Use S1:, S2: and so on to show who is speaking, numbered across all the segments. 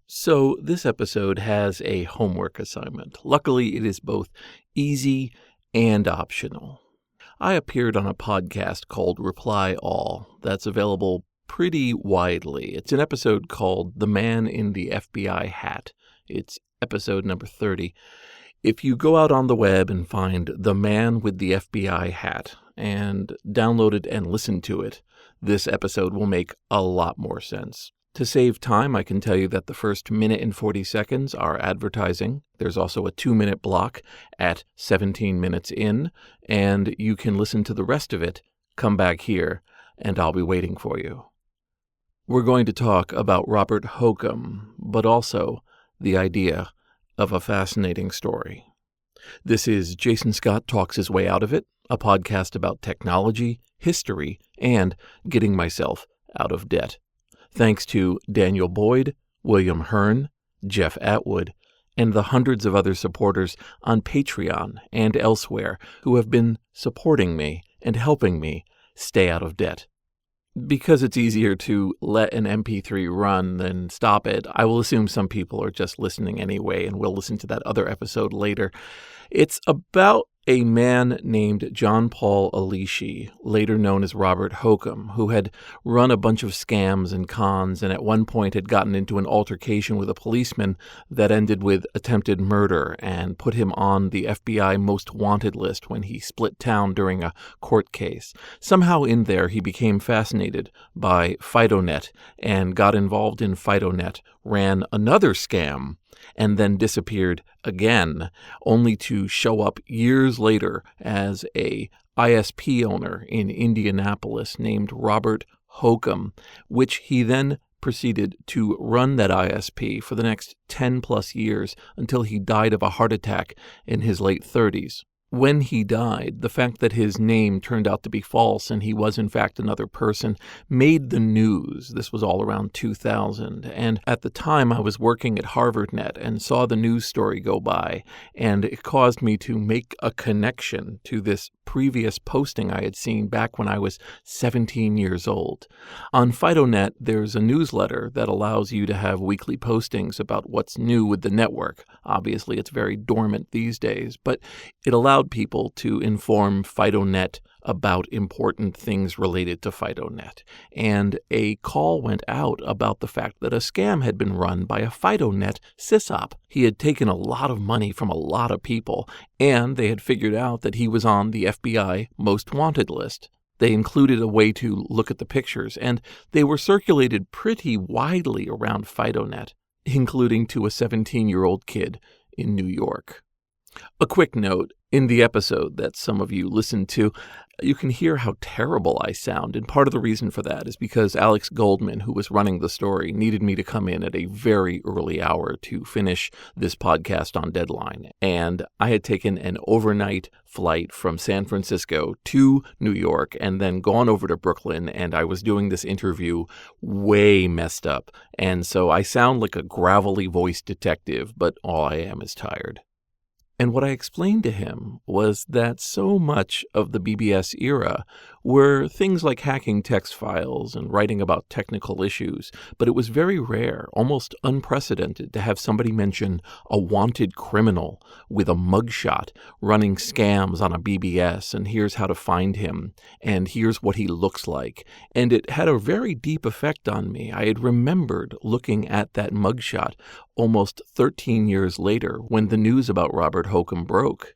S1: So, this episode has a homework assignment. Luckily, it is both easy and optional. I appeared on a podcast called Reply All that's available pretty widely. It's an episode called The Man in the FBI Hat. It's episode number 30. If you go out on the web and find The Man with the FBI Hat and download it and listen to it, this episode will make a lot more sense. To save time, I can tell you that the first minute and 40 seconds are advertising. There's also a 2-minute block at 17 minutes in, and you can listen to the rest of it, come back here, and I'll be waiting for you. We're going to talk about Robert Hoquim, but also the idea of a fascinating story. This is Jason Scott Talks His Way Out of It, a podcast about technology, history, and getting myself out of debt. Thanks to Daniel Boyd, William Hearn, Jeff Atwood, and the hundreds of other supporters on Patreon and elsewhere who have been supporting me and helping me stay out of debt. Because it's easier to let an MP3 run than stop it, I will assume some people are just listening anyway, and we'll listen to that other episode later. It's about a man named John Paul Elisha, later known as Robert Hoquim, who had run a bunch of scams and cons and at one point had gotten into an altercation with a policeman that ended with attempted murder and put him on the FBI most wanted list when he split town during a court case. Somehow in there he became fascinated by Fidonet and got involved in Fidonet, ran another scam, and then disappeared again, only to show up years later as a ISP owner in Indianapolis named Robert Hoquim, which he then proceeded to run that ISP for the next 10 plus years until he died of a heart attack in his late 30s. When he died, the fact that his name turned out to be false and he was in fact another person made the news. This was all around 2000. And at the time I was working at HarvardNet and saw the news story go by, and it caused me to make a connection to this previous posting I had seen back when I was 17 years old. On Fidonet, there's a newsletter that allows you to have weekly postings about what's new with the network. Obviously, it's very dormant these days, but it allowed people to inform Fidonet about important things related to Fidonet. And a call went out about the fact that a scam had been run by a Fidonet sysop. He had taken a lot of money from a lot of people, and they had figured out that he was on the FBI most wanted list. They included a way to look at the pictures, and they were circulated pretty widely around Fidonet, including to a 17-year-old kid in New York. A quick note, in the episode that some of you listened to, you can hear how terrible I sound, and part of the reason for that is because Alex Goldman, who was running the story, needed me to come in at a very early hour to finish this podcast on deadline, and I had taken an overnight flight from San Francisco to New York and then gone over to Brooklyn, and I was doing this interview way messed up, and so I sound like a gravelly voiced detective, but all I am is tired. And what I explained to him was that so much of the BBS era were things like hacking text files and writing about technical issues, but it was very rare, almost unprecedented, to have somebody mention a wanted criminal with a mugshot running scams on a BBS, and here's how to find him, and here's what he looks like. And it had a very deep effect on me. I had remembered looking at that mugshot almost 13 years later when the news about Robert Hoquim broke.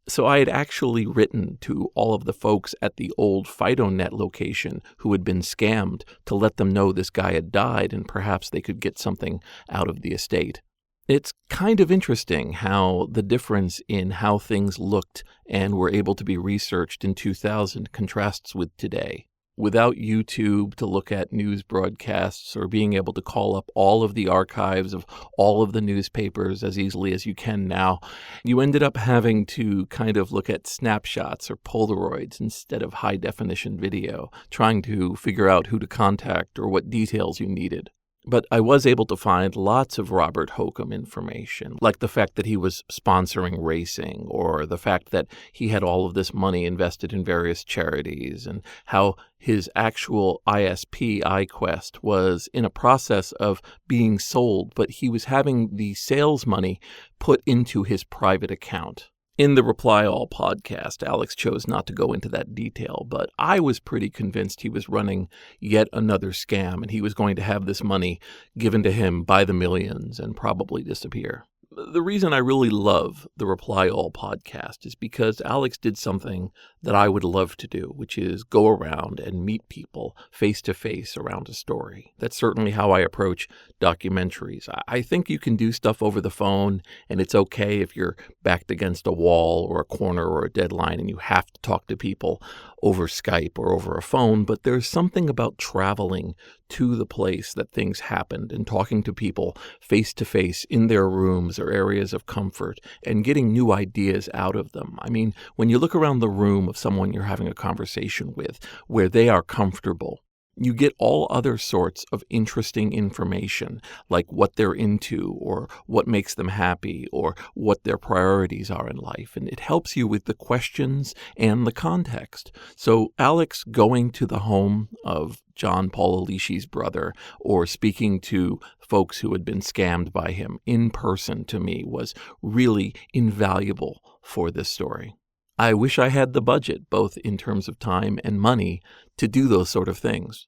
S1: So I had actually written to all of the folks at the old Fidonet location who had been scammed to let them know this guy had died and perhaps they could get something out of the estate. It's kind of interesting how the difference in how things looked and were able to be researched in 2000 contrasts with today. Without YouTube to look at news broadcasts or being able to call up all of the archives of all of the newspapers as easily as you can now, you ended up having to kind of look at snapshots or Polaroids instead of high-definition video, trying to figure out who to contact or what details you needed. But I was able to find lots of Robert Hoquim information, like the fact that he was sponsoring racing, or the fact that he had all of this money invested in various charities, and how his actual ISP, iQuest, was in a process of being sold, but he was having the sales money put into his private account. In the Reply All podcast, Alex chose not to go into that detail, but I was pretty convinced he was running yet another scam, and he was going to have this money given to him by the millions and probably disappear. The reason I really love the Reply All podcast is because Alex did something that I would love to do, which is go around and meet people face to face around a story. That's certainly how I approach documentaries. I think you can do stuff over the phone, and it's okay if you're backed against a wall or a corner or a deadline and you have to talk to people over Skype or over a phone, but there's something about traveling to the place that things happened and talking to people face to face in their rooms or areas of comfort and getting new ideas out of them. I mean, when you look around the room of someone you're having a conversation with where they are comfortable, you get all other sorts of interesting information, like what they're into or what makes them happy or what their priorities are in life. And it helps you with the questions and the context. So Alex going to the home of John Paul Elisha's brother or speaking to folks who had been scammed by him in person to me was really invaluable for this story. I wish I had the budget, both in terms of time and money, to do those sort of things.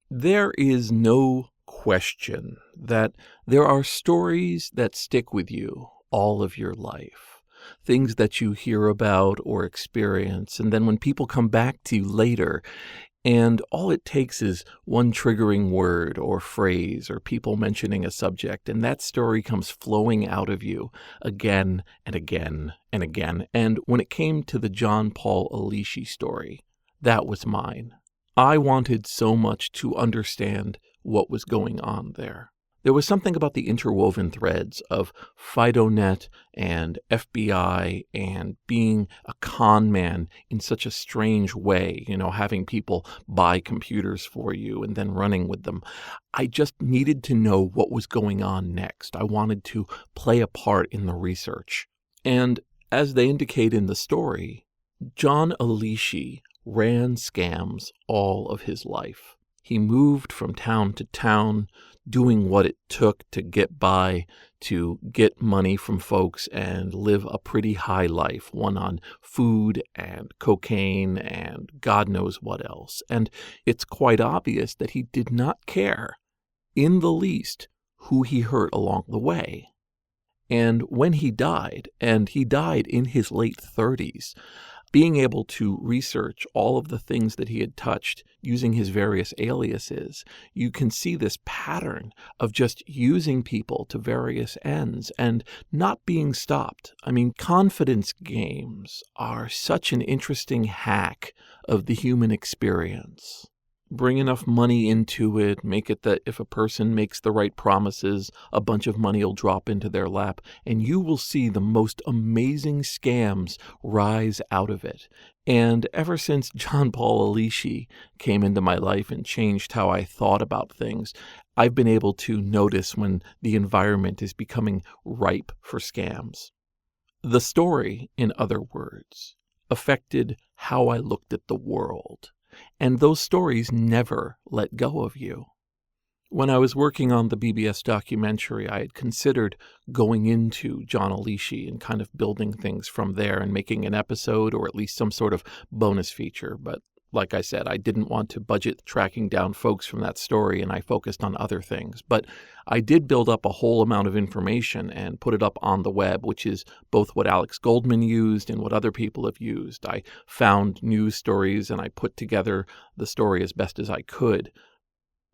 S1: There is no question that there are stories that stick with you all of your life, things that you hear about or experience, and then when people come back to you later, and all it takes is one triggering word or phrase or people mentioning a subject, and that story comes flowing out of you again and again and again. And when it came to the John Paul Elisha story, that was mine. I wanted so much to understand what was going on there. There was something about the interwoven threads of Fidonet and FBI and being a con man in such a strange way, having people buy computers for you and then running with them. I just needed to know what was going on next. I wanted to play a part in the research. And as they indicate in the story, John Aleshe ran scams all of his life. He moved from town to town, doing what it took to get by, to get money from folks and live a pretty high life, one on food and cocaine and God knows what else. And it's quite obvious that he did not care in the least who he hurt along the way. And when he died, and he died in his late 30s, being able to research all of the things that he had touched using his various aliases, you can see this pattern of just using people to various ends and not being stopped. I mean, confidence games are such an interesting hack of the human experience. Bring enough money into it, make it that if a person makes the right promises, a bunch of money will drop into their lap, and you will see the most amazing scams rise out of it. And ever since John Paul Elisha came into my life and changed how I thought about things, I've been able to notice when the environment is becoming ripe for scams. The story, in other words, affected how I looked at the world. And those stories never let go of you. When I was working on the BBS documentary, I had considered going into John Aleshe and kind of building things from there and making an episode or at least some sort of bonus feature. But like I said, I didn't want to budget tracking down folks from that story, and I focused on other things. But I did build up a whole amount of information and put it up on the web, which is both what Alex Goldman used and what other people have used. I found news stories, and I put together the story as best as I could.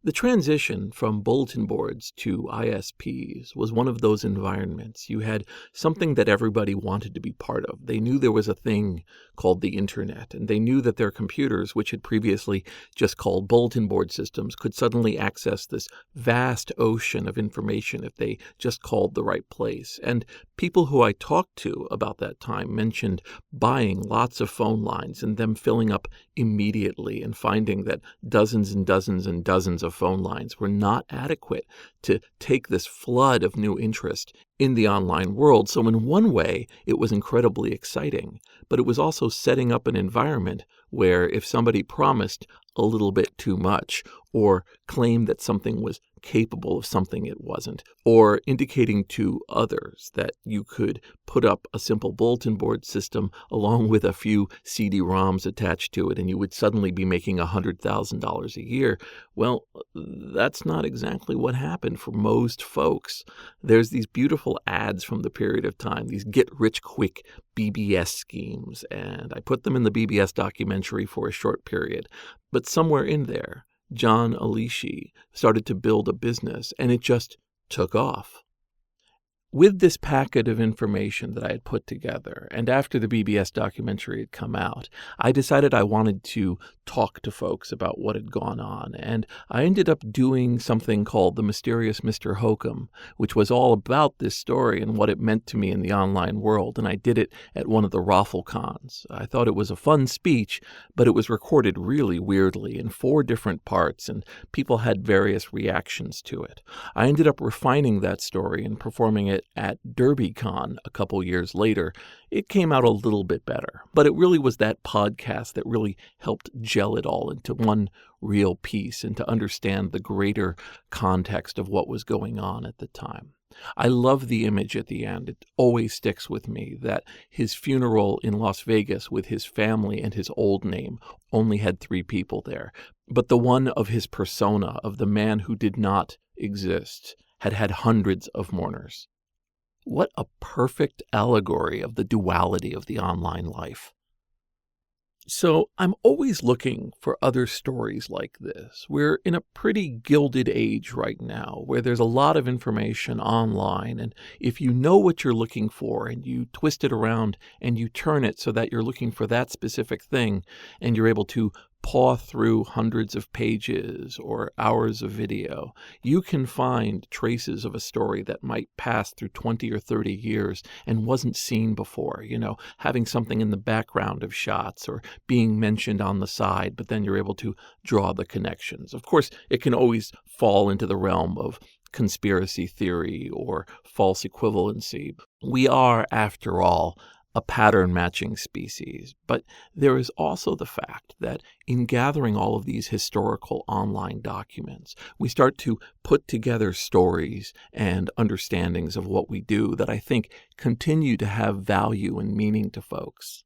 S1: The transition from bulletin boards to ISPs was one of those environments. You had something that everybody wanted to be part of. They knew there was a thing called the internet, and they knew that their computers, which had previously just called bulletin board systems, could suddenly access this vast ocean of information if they just called the right place. And people who I talked to about that time mentioned buying lots of phone lines and them filling up immediately and finding that dozens and dozens and dozens of of phone lines were not adequate to take this flood of new interest in the online world. So in one way, it was incredibly exciting, but it was also setting up an environment where if somebody promised a little bit too much, or claimed that something was capable of something it wasn't, or indicating to others that you could put up a simple bulletin board system along with a few CD-ROMs attached to it and you would suddenly be making $100,000 a year. Well, that's not exactly what happened for most folks. There's these beautiful ads from the period of time, these get-rich-quick BBS schemes, and I put them in the BBS documentary for a short period. But somewhere in there, John Aleshe started to build a business, and it just took off. With this packet of information that I had put together, and after the BBS documentary had come out, I decided I wanted to talk to folks about what had gone on, and I ended up doing something called The Mysterious Mr. Hoquim, which was all about this story and what it meant to me in the online world, and I did it at one of the RaffleCons. I thought it was a fun speech, but it was recorded really weirdly in 4 different parts, and people had various reactions to it. I ended up refining that story and performing it at DerbyCon a couple years later. It came out a little bit better, but it really was that podcast that really helped gel it all into one real piece and to understand the greater context of what was going on at the time. I love the image at the end. It always sticks with me that his funeral in Las Vegas with his family and his old name only had 3 people there. But the one of his persona, of the man who did not exist, had had hundreds of mourners. What a perfect allegory of the duality of the online life. So I'm always looking for other stories like this. We're in a pretty gilded age right now where there's a lot of information online, and if you know what you're looking for and you twist it around and you turn it so that you're looking for that specific thing and you're able to paw through hundreds of pages or hours of video, you can find traces of a story that might pass through 20 or 30 years and wasn't seen before, having something in the background of shots or being mentioned on the side, but then you're able to draw the connections. Of course, it can always fall into the realm of conspiracy theory or false equivalency. We are, after all, a pattern-matching species, but there is also the fact that in gathering all of these historical online documents, we start to put together stories and understandings of what we do that I think continue to have value and meaning to folks.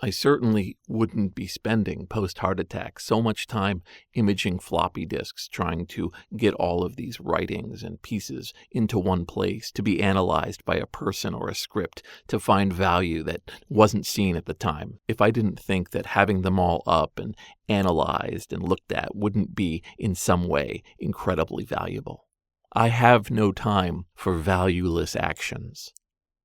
S1: I certainly wouldn't be spending post-heart attack so much time imaging floppy disks trying to get all of these writings and pieces into one place to be analyzed by a person or a script to find value that wasn't seen at the time, if I didn't think that having them all up and analyzed and looked at wouldn't be in some way incredibly valuable. I have no time for valueless actions.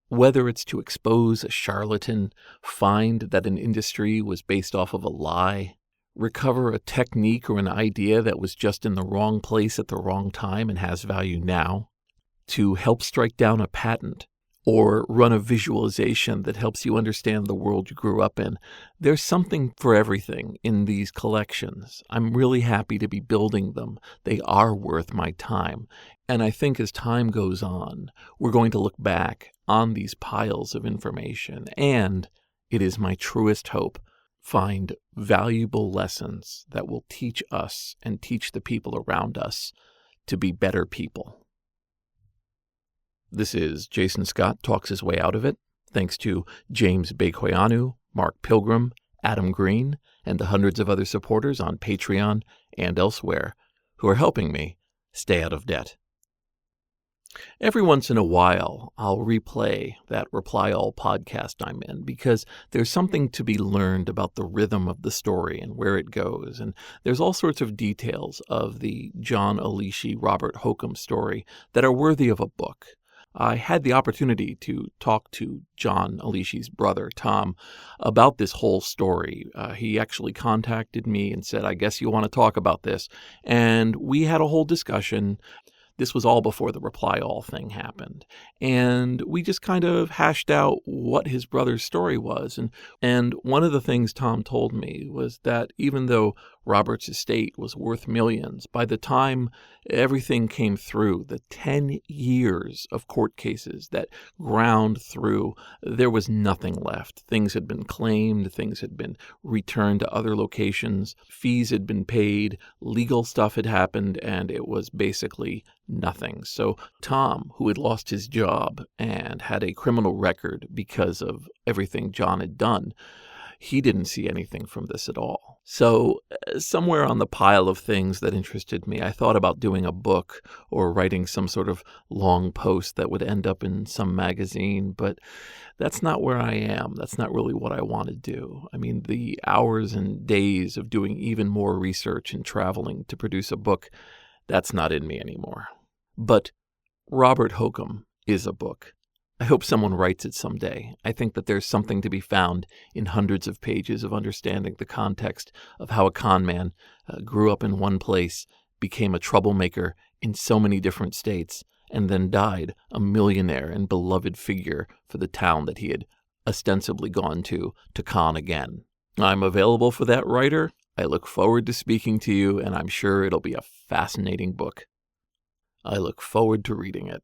S1: Whether it's to expose a charlatan, find that an industry was based off of a lie, recover a technique or an idea that was just in the wrong place at the wrong time and has value now, to help strike down a patent, or run a visualization that helps you understand the world you grew up in. There's something for everything in these collections. I'm really happy to be building them. They are worth my time. And I think as time goes on, we're going to look back on these piles of information and, it is my truest hope, find valuable lessons that will teach us and teach the people around us to be better people. This is Jason Scott Talks His Way Out of It, thanks to James Bekoyanu, Mark Pilgrim, Adam Green, and the hundreds of other supporters on Patreon and elsewhere who are helping me stay out of debt. Every once in a while, I'll replay that Reply All podcast I'm in because there's something to be learned about the rhythm of the story and where it goes. And there's all sorts of details of the John Aleshe, Robert Hoquim story that are worthy of a book. I had the opportunity to talk to John Aleshe's brother, Tom, about this whole story. He actually contacted me and said, I guess you want to talk about this. And we had a whole discussion. This was all before the Reply All thing happened. And we just kind of hashed out what his brother's story was. And one of the things Tom told me was that even though Robert's estate was worth millions. By the time everything came through, the 10 years of court cases that ground through, there was nothing left. Things had been claimed, things had been returned to other locations, fees had been paid, legal stuff had happened, and it was basically nothing. So Tom, who had lost his job and had a criminal record because of everything John had done, he didn't see anything from this at all. So somewhere on the pile of things that interested me, I thought about doing a book or writing some sort of long post that would end up in some magazine, but that's not where I am. That's not really what I want to do. I mean, the hours and days of doing even more research and traveling to produce a book, that's not in me anymore. But Robert Hoquim is a book. I hope someone writes it someday. I think that there's something to be found in hundreds of pages of understanding the context of how a con man grew up in one place, became a troublemaker in so many different states, and then died a millionaire and beloved figure for the town that he had ostensibly gone to con again. I'm available for that writer. I look forward to speaking to you, and I'm sure it'll be a fascinating book. I look forward to reading it.